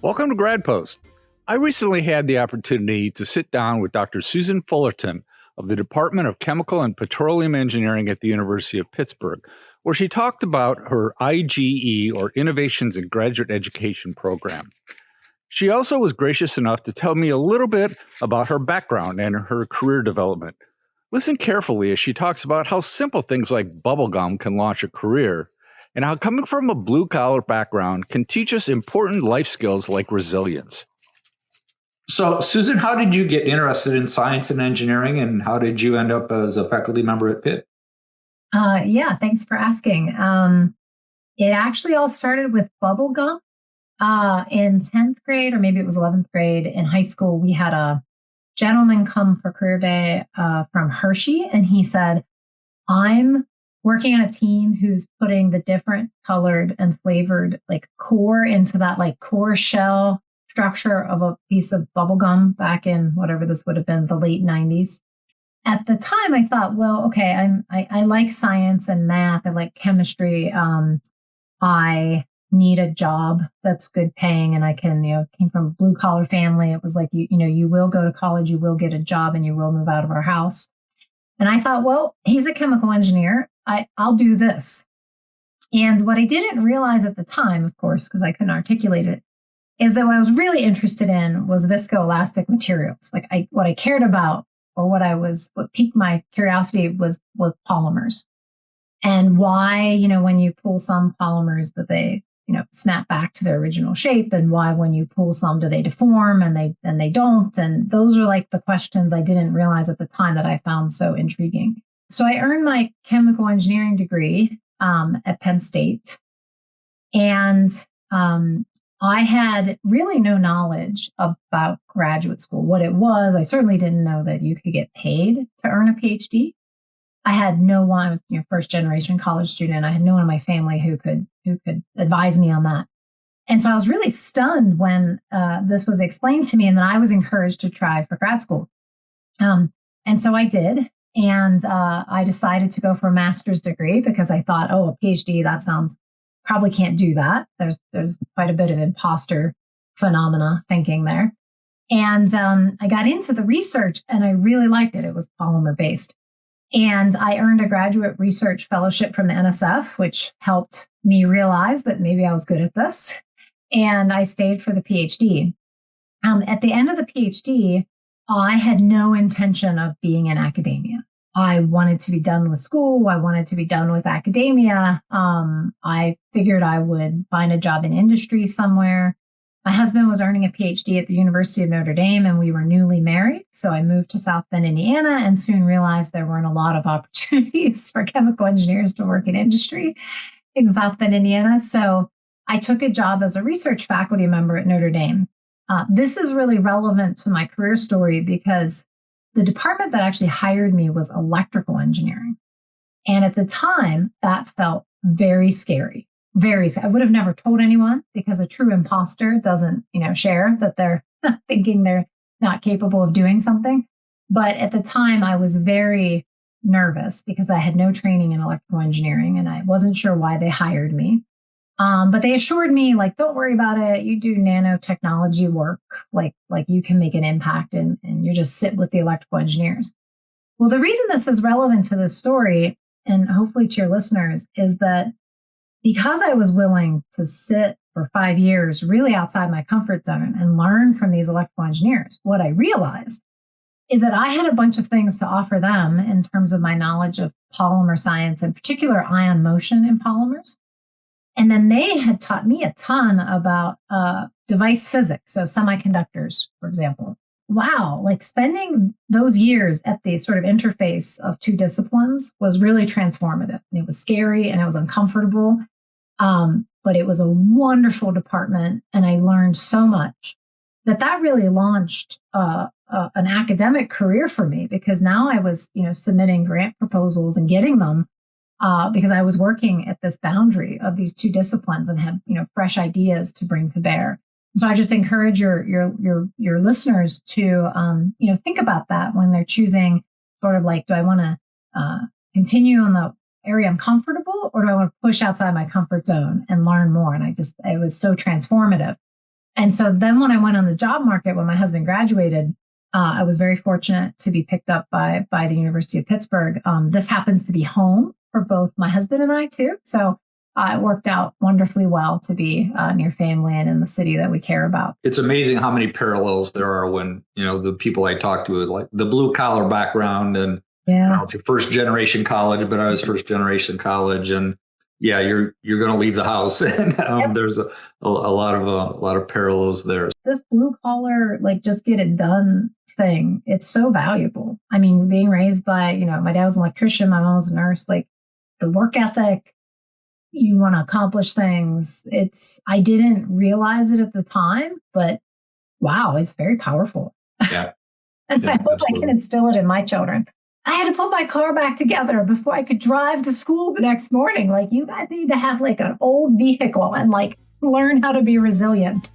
Welcome to Grad-post. I recently had the opportunity to sit down with Dr. Susan Fullerton of the Department of Chemical and Petroleum Engineering at the University of Pittsburgh, where she talked about her IGE, or Innovations in Graduate Education program. She also was gracious enough to tell me a little bit about her background and her career development. Listen carefully as she talks about how simple things like bubblegum can launch a career, and how coming from a blue-collar background can teach us important life skills like resilience. So, Susan, how did you get interested in science and engineering, and how did you end up as a faculty member at Pitt? Yeah, thanks for asking. It actually all started with bubblegum. In 10th grade, or maybe it was 11th grade, in high school, we had a gentleman come for career day from Hershey, and he said, I'm working on a team who's putting the different colored and flavored core into that core shell structure of a piece of bubble gum back in whatever this would have been, the late 90s. At the time, I thought, well, okay, I like science and math. I like chemistry. I need a job that's good paying, and I can, came from a blue collar family. It was like, you will go to college, you will get a job, and you will move out of our house. And I thought, well, he's a chemical engineer. I'll do this. And what I didn't realize at the time, of course, because I couldn't articulate it, is that what I was really interested in was viscoelastic materials. What I cared about, or what piqued my curiosity was polymers. And why, when you pull some polymers that they, snap back to their original shape, and why when you pull some do they deform and they don't. And those are the questions I didn't realize at the time that I found so intriguing. So I earned my chemical engineering degree at Penn State. And I had really no knowledge about graduate school, what it was. I certainly didn't know that you could get paid to earn a PhD. I had no one. I was first generation college student. I had no one in my family who could advise me on that. And so I was really stunned when this was explained to me, and then I was encouraged to try for grad school. And so I did, and I decided to go for a master's degree because I thought, oh, a PhD, that sounds, probably can't do that. There's quite a bit of imposter phenomena thinking there. And I got into the research, and I really liked it. It was polymer based. And I earned a graduate research fellowship from the NSF, which helped me realize that maybe I was good at this. And I stayed for the PhD. At the end of the PhD, I had no intention of being in academia. I wanted to be done with school. I wanted to be done with academia. I figured I would find a job in industry somewhere. My husband was earning a PhD at the University of Notre Dame, and we were newly married. So I moved to South Bend, Indiana, and soon realized there weren't a lot of opportunities for chemical engineers to work in industry in South Bend, Indiana. So I took a job as a research faculty member at Notre Dame. This is really relevant to my career story because the department that actually hired me was electrical engineering. And at the time, that felt very scary. I would have never told anyone, because a true imposter doesn't, share that they're thinking they're not capable of doing something. But at the time, I was very nervous because I had no training in electrical engineering, and I wasn't sure why they hired me. But they assured me, don't worry about it. You do nanotechnology work, like you can make an impact, and you just sit with the electrical engineers. Well, the reason this is relevant to this story, and hopefully to your listeners, is that because I was willing to sit for 5 years really outside my comfort zone and learn from these electrical engineers, what I realized is that I had a bunch of things to offer them in terms of my knowledge of polymer science, in particular ion motion in polymers. And then they had taught me a ton about device physics, so semiconductors, for example. Wow, spending those years at the sort of interface of two disciplines was really transformative. And it was scary and it was uncomfortable, but it was a wonderful department, and I learned so much that really launched an academic career for me, because now I was, submitting grant proposals and getting them because I was working at this boundary of these two disciplines and had, fresh ideas to bring to bear. So I just encourage your listeners to, think about that when they're choosing sort of do I want to continue in the area I'm comfortable, or do I want to push outside my comfort zone and learn more? And it was so transformative. And so then when I went on the job market, when my husband graduated, I was very fortunate to be picked up by the University of Pittsburgh. This happens to be home for both my husband and I too. So it worked out wonderfully well to be near family and in the city that we care about. It's amazing how many parallels there are when, the people I talk to, like the blue collar background and first generation college, but I was first generation college, and you're going to leave the house, and there's a lot of parallels there. This blue collar, like just get it done thing, it's so valuable. I mean, being raised by, my dad was an electrician, my mom was a nurse, like the work ethic, you want to accomplish things. I didn't realize it at the time, but wow, it's very powerful. Yeah. And I hope I can instill it in my children. I had to put my car back together before I could drive to school the next morning. Like, you guys need to have like an old vehicle and like learn how to be resilient.